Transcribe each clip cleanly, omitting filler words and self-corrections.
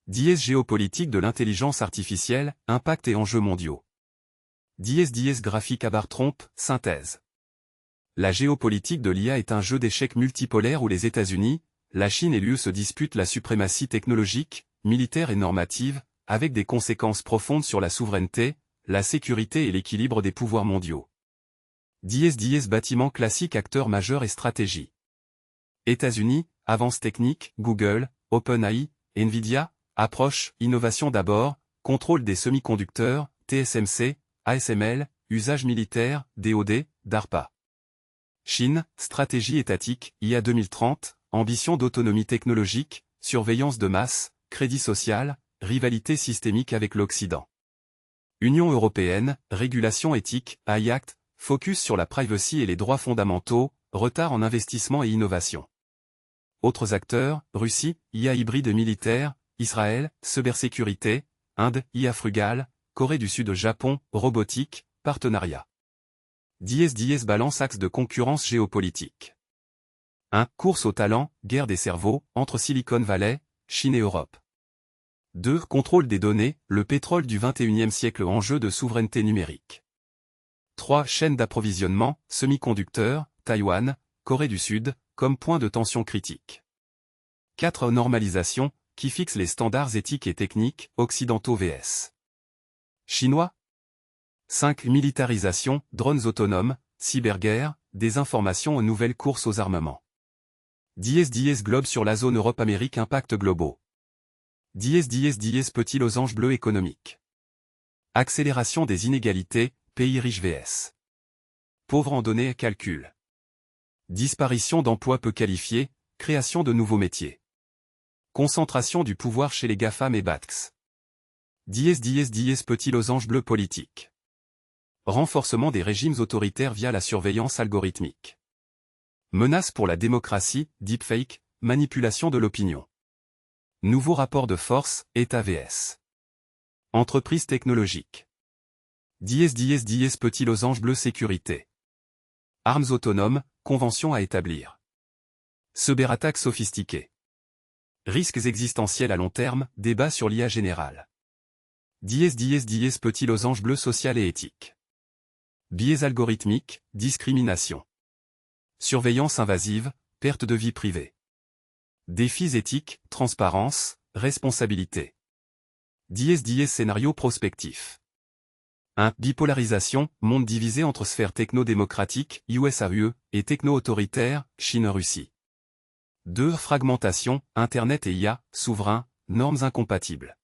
Dièse géopolitique de l'intelligence artificielle, impact et enjeux mondiaux. Dièse graphique à barre trompe, synthèse. La géopolitique de l'IA est un jeu d'échecs multipolaire où les États-Unis, la Chine et l'UE se disputent la suprématie technologique, militaire et normative, avec des conséquences profondes sur la souveraineté, la sécurité et l'équilibre des pouvoirs mondiaux. Dièse bâtiment classique acteur majeur et stratégie. États-Unis, avance technique, Google, OpenAI, Nvidia, approche, innovation d'abord, contrôle des semi-conducteurs, TSMC, ASML, usage militaire, DoD, DARPA. Chine, stratégie étatique, IA 2030, ambition d'autonomie technologique, surveillance de masse, crédit social, rivalité systémique avec l'Occident. Union européenne, régulation éthique, AI Act, focus sur la privacy et les droits fondamentaux, retard en investissement et innovation. Autres acteurs, Russie, IA hybride militaire, Israël, cybersécurité, Inde, IA frugale, Corée du Sud, Japon, robotique, partenariat. Dièse balance axe de concurrence géopolitique. 1. Course au talent, guerre des cerveaux, entre Silicon Valley, Chine et Europe. 2. Contrôle des données, le pétrole du XXIe siècle, enjeu de souveraineté numérique. 3. Chaîne d'approvisionnement, semi-conducteurs, Taïwan, Corée du Sud, comme point de tension critique. 4. Normalisation, qui fixe les standards éthiques et techniques, occidentaux vs. chinois. 5. Militarisation, drones autonomes, cyberguerre, désinformation aux nouvelles courses aux armements. Dièse globe sur la zone Europe-Amérique, impact globaux. Dièse petit losange bleu économique. Accélération des inégalités, pays riches vs. pauvres en données et calcul. Disparition d'emplois peu qualifiés, création de nouveaux métiers. Concentration du pouvoir chez les GAFAM et BATX. Dièse petit losange bleu politique. Renforcement des régimes autoritaires via la surveillance algorithmique. Menace pour la démocratie, deepfake, manipulation de l'opinion. Nouveau rapport de force, État vs. entreprise technologique. Dièse petit losange bleu sécurité. Armes autonomes, convention à établir. Cyberattaques sophistiquées. Risques existentiels à long terme, débat sur l'IA générale. Dièse petit losange bleu social et éthique. Biais algorithmiques, discrimination. Surveillance invasive, perte de vie privée. Défis éthiques, transparence, responsabilité. Dièse scénario prospectif. 1. Bipolarisation, monde divisé entre sphères techno-démocratiques, USA-UE, et techno-autoritaires, Chine-Russie. 2. Fragmentation, Internet et IA, souverain, normes incompatibles.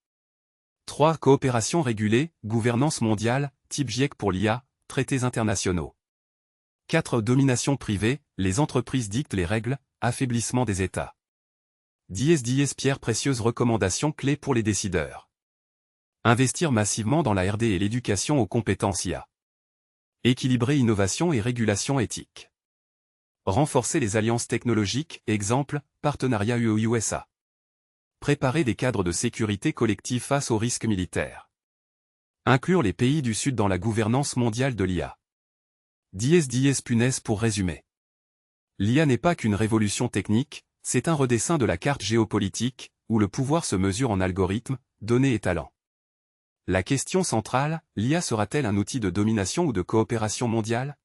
3. Coopération régulée, gouvernance mondiale, type GIEC pour l'IA, traités internationaux. 4. Domination privée, les entreprises dictent les règles, affaiblissement des États. Dièse pierre précieuse, recommandations clés pour les décideurs. Investir massivement dans la R&D et l'éducation aux compétences IA. Équilibrer innovation et régulation éthique. Renforcer les alliances technologiques, exemple, partenariat UE-USA. Préparer des cadres de sécurité collective face aux risques militaires. Inclure les pays du Sud dans la gouvernance mondiale de l'IA. Dièse punaise pour résumer. L'IA n'est pas qu'une révolution technique, c'est un redessin de la carte géopolitique, où le pouvoir se mesure en algorithmes, données et talents. La question centrale, l'IA sera-t-elle un outil de domination ou de coopération mondiale ?